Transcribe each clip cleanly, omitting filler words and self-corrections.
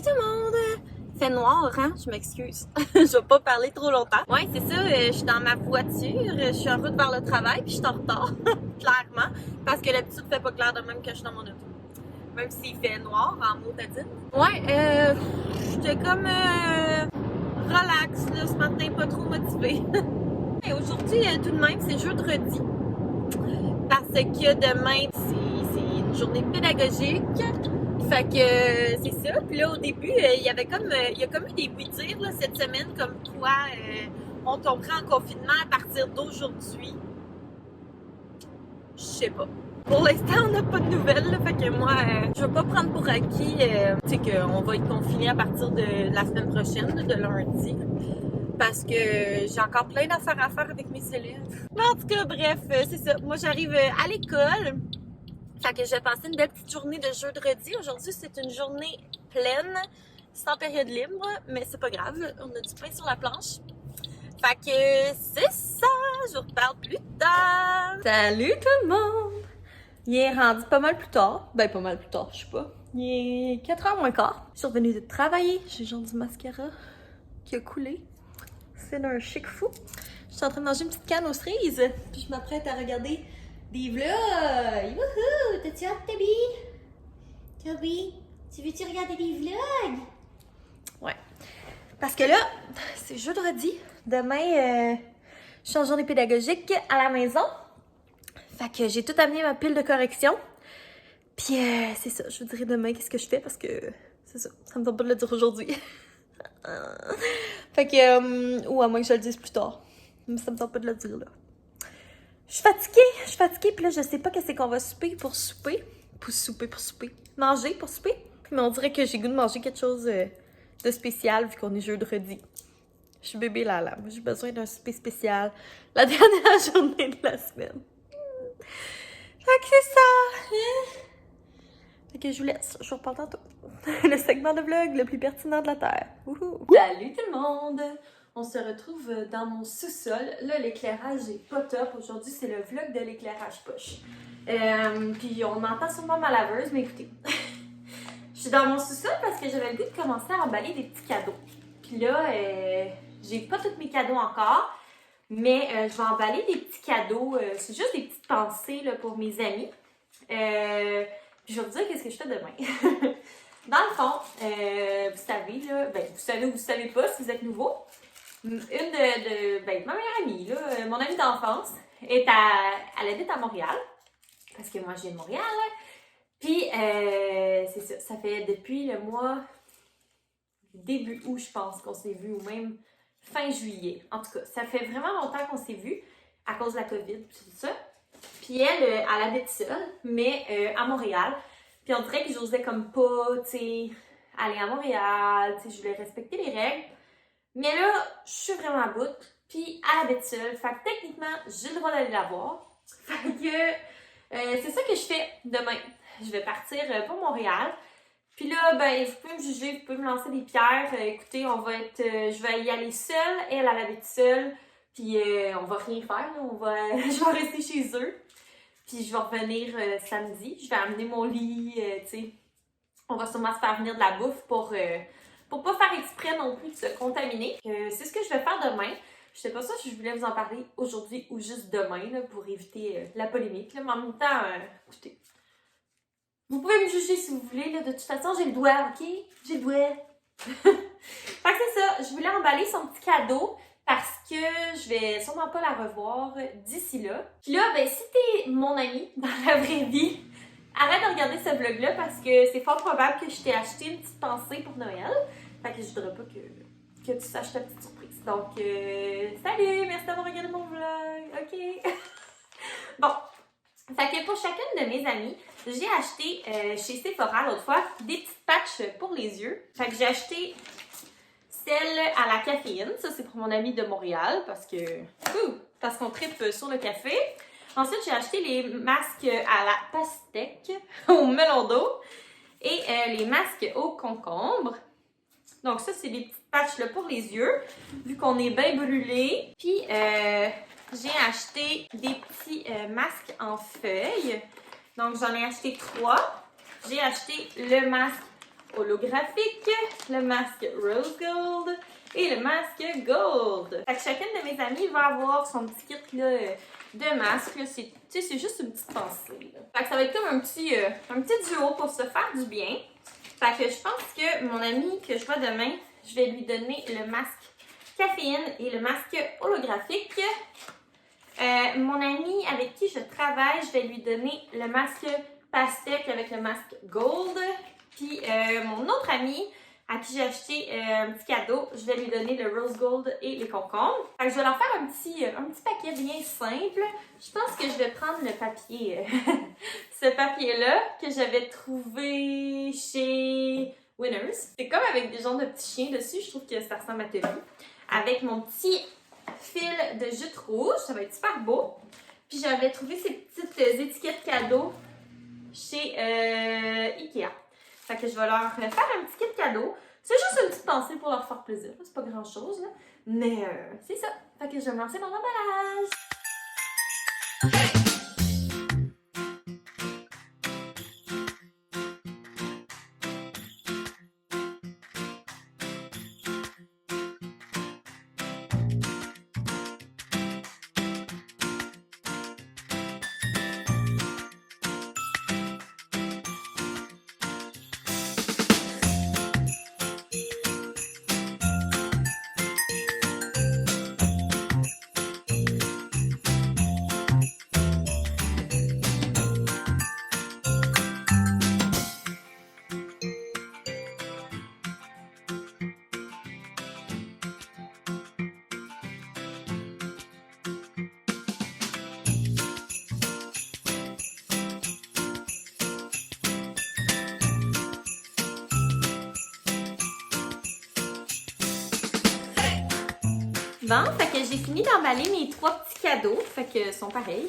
tout le monde! Il fait noir, hein? Je m'excuse. Je vais pas parler trop longtemps. Ouais, c'est ça. Je suis dans ma voiture. Je suis en route vers le travail, puis je suis en retard. Clairement. Parce que l'habitude fait pas clair de même que je suis dans mon auto. Même s'il fait noir en motadine. Ouais, j'étais comme relax là, ce matin, pas trop motivée. Et aujourd'hui, tout de même, c'est jeudi. Parce que demain, c'est une journée pédagogique. Fait que c'est ça. Puis là, au début, il y a comme eu des oui-dire là, cette semaine, comme quoi on tomberait en confinement à partir d'aujourd'hui. Je sais pas. Pour l'instant, on n'a pas de nouvelles. Là, fait que moi, je vais pas prendre pour acquis tu sais, qu'on va être confiné à partir de la semaine prochaine, de lundi. Parce que j'ai encore plein d'affaires à faire avec mes élèves. Mais en tout cas, bref, c'est ça. Moi, j'arrive à l'école. Fait que j'ai passé une belle petite journée de jeudi. Aujourd'hui, c'est une journée pleine, sans période libre, mais c'est pas grave. On a du pain sur la planche. Fait que c'est ça. Je vous reparle plus tard. Salut tout le monde! Il est rendu pas mal plus tard. Ben, pas mal plus tard, je sais pas. Il est 4h moins quart. Je suis revenue de travailler. J'ai genre du mascara qui a coulé. C'est un chic fou. Je suis en train de manger une petite canne aux cerises. Puis je m'apprête à regarder des vlogs. Wouhou! T'as-tu hâte, Toby? Toby, tu veux-tu regarder des vlogs? Ouais. Parce que là, c'est jeudi. Demain, je suis en journée pédagogique à la maison. Fait que j'ai tout amené ma pile de correction. Puis c'est ça, je vous dirai demain qu'est-ce que je fais parce que c'est ça, ça me tente pas de le dire aujourd'hui. Fait que, ou à moins que je le dise plus tard. Mais ça me tente pas de le dire là. Je suis fatiguée, puis là je sais pas qu'est-ce qu'on va souper pour souper. Pour souper. Manger pour souper. Puis mais on dirait que j'ai goût de manger quelque chose de spécial vu qu'on est jeudi. Je suis bébé Lala. Moi j'ai besoin d'un souper spécial. La dernière journée de la semaine. Fait que c'est ça. Fait que je vous laisse. Je vous reparle tantôt. Le segment de vlog le plus pertinent de la Terre. Wouhou. Salut tout le monde! On se retrouve dans mon sous-sol. Là, l'éclairage est pas top. Aujourd'hui, c'est le vlog de l'éclairage poche. Puis on entend sûrement ma laveuse, mais écoutez. Je suis dans mon sous-sol parce que j'avais le goût de commencer à emballer des petits cadeaux. Puis là, j'ai pas tous mes cadeaux encore. Mais je vais emballer des petits cadeaux. C'est juste des petites pensées là, pour mes amis. Puis je vais vous dire qu'est-ce que je fais demain. Dans le fond, vous savez, là, ben, vous savez ou vous savez pas si vous êtes nouveau. Une de ma meilleure amie, là, mon amie d'enfance, elle habite à Montréal. Parce que moi, je viens de Montréal. Puis, c'est ça, ça fait depuis le mois début août, je pense, qu'on s'est vu, ou même fin juillet. En tout cas, ça fait vraiment longtemps qu'on s'est vu à cause de la COVID et tout ça. Puis elle habite seule, mais à Montréal. Puis on dirait que j'osais comme pas, tu sais, aller à Montréal, tu sais, je voulais respecter les règles. Mais là, je suis vraiment à bout, puis elle habite seule. Fait que techniquement, j'ai le droit d'aller la voir. Fait que c'est ça que je fais demain. Je vais partir pour Montréal. Puis là, ben, vous pouvez me juger, vous pouvez me lancer des pierres. Écoutez, je vais y aller seule. Elle habite seule. Puis on va rien faire, là. Je vais rester chez eux. Puis je vais revenir samedi. Je vais amener mon lit, tu sais. On va sûrement se faire venir de la bouffe pour pas faire exprès non plus de se contaminer. C'est ce que je vais faire demain. Je sais pas ça si je voulais vous en parler aujourd'hui ou juste demain, là, pour éviter la polémique. Là. Mais en même temps, écoutez, vous pouvez me juger si vous voulez. Là. De toute façon, j'ai le doigt, OK? J'ai le doigt. Fait que c'est ça. Je voulais emballer son petit cadeau. Parce que je vais sûrement pas la revoir d'ici là. Puis là, ben si t'es mon ami dans la vraie vie, arrête de regarder ce vlog-là parce que c'est fort probable que je t'ai acheté une petite pensée pour Noël. Fait que je voudrais pas que tu saches ta petite surprise. Donc, salut! Merci d'avoir regardé mon vlog! OK? Bon. Fait que pour chacune de mes amies, j'ai acheté chez Sephora l'autre fois des petites patchs pour les yeux. Fait que j'ai acheté celle à la caféine, ça c'est pour mon ami de Montréal parce qu'on tripe sur le café. Ensuite, j'ai acheté les masques à la pastèque, au melon d'eau et les masques au concombre. Donc ça, c'est des petites patchs là, pour les yeux, vu qu'on est bien brûlé. Puis, j'ai acheté des petits masques en feuilles. Donc, j'en ai acheté 3. J'ai acheté le masque holographique, le masque Rose Gold et le masque Gold. Fait que chacune de mes amies va avoir son petit kit là, de masque. C'est juste une petite pensée. Là. Fait que ça va être comme un petit duo pour se faire du bien. Fait que je pense que mon amie que je vois demain, je vais lui donner le masque caféine et le masque holographique. Mon amie avec qui je travaille, je vais lui donner le masque pastèque avec le masque gold. Puis mon autre amie à qui j'ai acheté un petit cadeau, je vais lui donner le rose gold et les concombres. Fait que je vais leur faire un petit paquet bien simple. Je pense que je vais prendre le papier, ce papier-là que j'avais trouvé chez Winners. C'est comme avec des genres de petits chiens dessus, je trouve que ça ressemble à Toby. Avec mon petit fil de jute rouge, ça va être super beau. Puis j'avais trouvé ces petites étiquettes cadeaux chez Ikea. Fait que je vais leur faire un petit kit cadeau. C'est juste une petite pensée pour leur faire plaisir. C'est pas grand chose, là. Mais c'est ça. Fait que je vais me lancer dans l'emballage. Bon, fait que j'ai fini d'emballer mes 3 petits cadeaux, fait que sont pareils.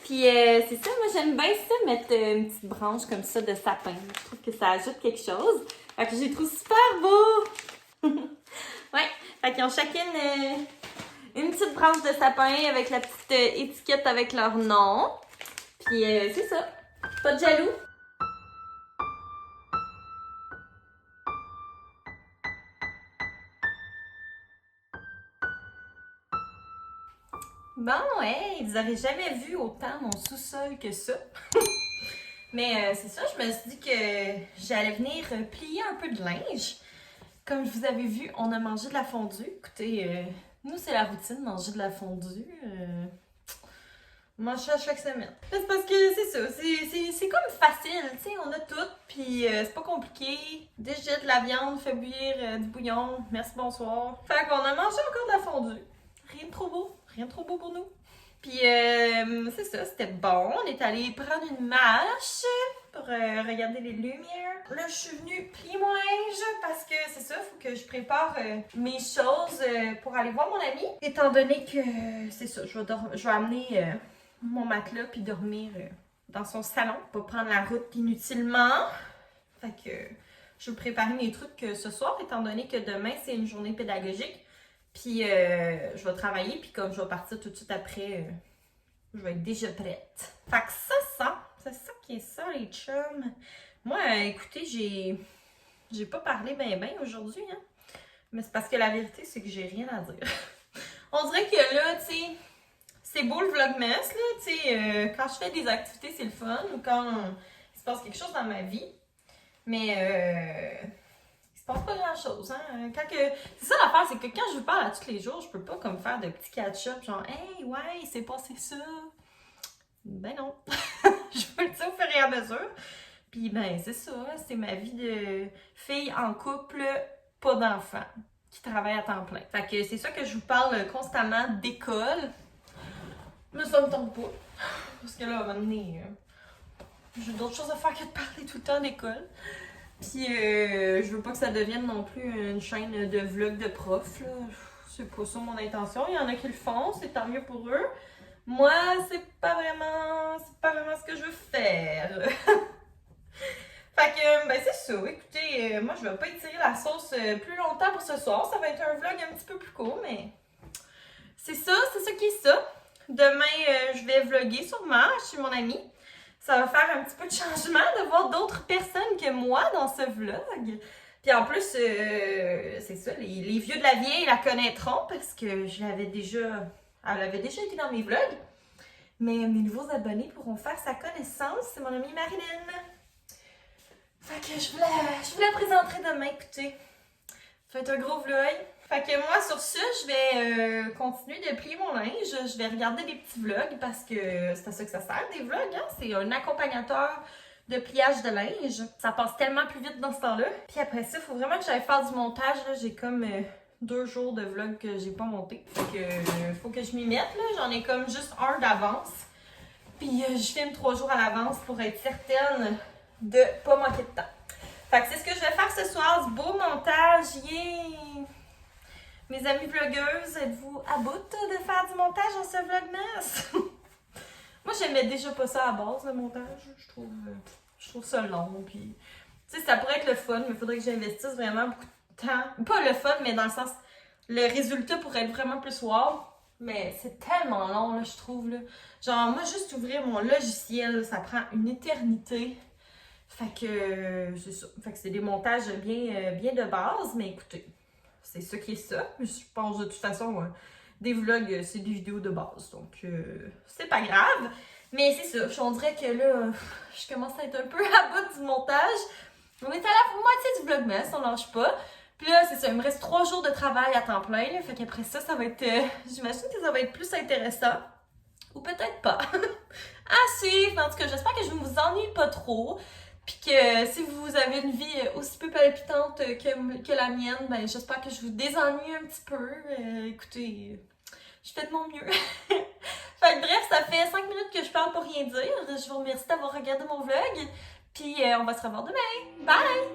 Puis c'est ça, moi j'aime bien ça, mettre une petite branche comme ça de sapin. Je trouve que ça ajoute quelque chose. Fait que je les trouve super beaux! Ouais, fait qu'ils ont chacune une petite branche de sapin avec la petite étiquette avec leur nom. Puis c'est ça, pas de jaloux. Bon, hey, vous avez jamais vu autant mon sous-sol que ça. Mais c'est ça, je me suis dit que j'allais venir plier un peu de linge. Comme je vous avais vu, on a mangé de la fondue. Écoutez, nous, c'est la routine, manger de la fondue. On mange ça chaque semaine. C'est parce que c'est ça, c'est comme facile, tu sais, on a tout, puis c'est pas compliqué. Déjette la viande, fait bouillir du bouillon, merci, bonsoir. Fait qu'on a mangé encore de la fondue. Rien de trop beau pour nous. Puis c'est ça, c'était bon. On est allé prendre une marche pour regarder les lumières. Là, je suis venue plier mon linge parce que c'est ça, il faut que je prépare mes choses pour aller voir mon ami. Étant donné que c'est ça, je vais amener mon matelas puis dormir dans son salon, pas prendre la route inutilement. Fait que je vais préparer mes trucs ce soir, étant donné que demain, c'est une journée pédagogique. Puis je vais travailler, puis comme je vais partir tout de suite après, je vais être déjà prête. Fait que c'est ça qui est ça, les chums. Moi, écoutez, j'ai pas parlé ben aujourd'hui, hein. Mais c'est parce que la vérité, c'est que j'ai rien à dire. On dirait que là, tu sais, c'est beau le vlogmas, là, tu sais, quand je fais des activités, c'est le fun, ou quand il se passe quelque chose dans ma vie. Mais il se passe pas grand chose, hein. C'est ça l'affaire, c'est que quand je vous parle à tous les jours, je peux pas comme faire de petits catch-up, genre, hey, ouais, il s'est passé ça. Ben non. Je veux le dire au fur et à mesure. Puis ben, c'est ça, c'est ma vie de fille en couple, pas d'enfant, qui travaille à temps plein. Fait que c'est ça que je vous parle constamment d'école. Mais ça me tombe pas. Parce que là, à un moment donné, j'ai d'autres choses à faire que de parler tout le temps d'école. Puis je veux pas que ça devienne non plus une chaîne de vlog de prof, là. C'est pas ça mon intention. Il y en a qui le font, c'est tant mieux pour eux. Moi, c'est pas vraiment ce que je veux faire. Fait que, ben c'est ça. Écoutez, moi je vais pas étirer la sauce plus longtemps pour ce soir. Ça va être un vlog un petit peu plus court, mais c'est ça qui est ça. Demain, je vais vlogger sûrement chez mon ami. Ça va faire un petit peu de changement de voir d'autres personnes que moi dans ce vlog. Puis en plus, c'est ça, les vieux de la vieille la connaîtront parce que elle avait déjà été dans mes vlogs. Mais mes nouveaux abonnés pourront faire sa connaissance. C'est mon amie Marilyn. Fait que je vous la présenterai demain, écoutez. Ça va être un gros vlog. Fait que moi, sur ça, je vais continuer de plier mon linge. Je vais regarder des petits vlogs parce que c'est à ça que ça sert, des vlogs. Hein? C'est un accompagnateur de pliage de linge. Ça passe tellement plus vite dans ce temps-là. Puis après ça, il faut vraiment que j'aille faire du montage. J'ai comme 2 jours de vlog que j'ai pas monté. Fait que faut que je m'y mette. J'en ai comme juste un d'avance. Puis je filme 3 jours à l'avance pour être certaine de pas manquer de temps. Fait que c'est ce que je vais faire ce soir, du beau montage. Yeah! Mes amies vlogueuses, êtes-vous à bout de faire du montage dans ce vlogmas? Moi, j'aimais déjà pas ça à la base, le montage. Je trouve ça long. Puis, tu sais, ça pourrait être le fun, mais il faudrait que j'investisse vraiment beaucoup de temps. Pas le fun, mais dans le sens, le résultat pourrait être vraiment plus wow. Mais c'est tellement long, là, je trouve. Là. Genre, moi, juste ouvrir mon logiciel, là, ça prend une éternité. Fait que, c'est ça. Fait que c'est des montages bien de base, mais écoutez, c'est ça qui est ça. Je pense de toute façon, des vlogs, c'est des vidéos de base, donc c'est pas grave. Mais c'est ça, on dirait que là, je commence à être un peu à bout du montage. On est à la moitié du vlogmas, on lâche pas. Puis là, c'est ça, il me reste 3 jours de travail à temps plein, là, fait qu'après ça, ça va être, j'imagine que ça va être plus intéressant. Ou peut-être pas. À suivre, en tout cas, j'espère que je ne vous ennuie pas trop. Puis que si vous avez une vie aussi peu palpitante que la mienne, ben j'espère que je vous désennuie un petit peu. Écoutez, je fais de mon mieux. Fait que bref, ça fait 5 minutes que je parle pour rien dire. Je vous remercie d'avoir regardé mon vlog. Puis on va se revoir demain. Bye!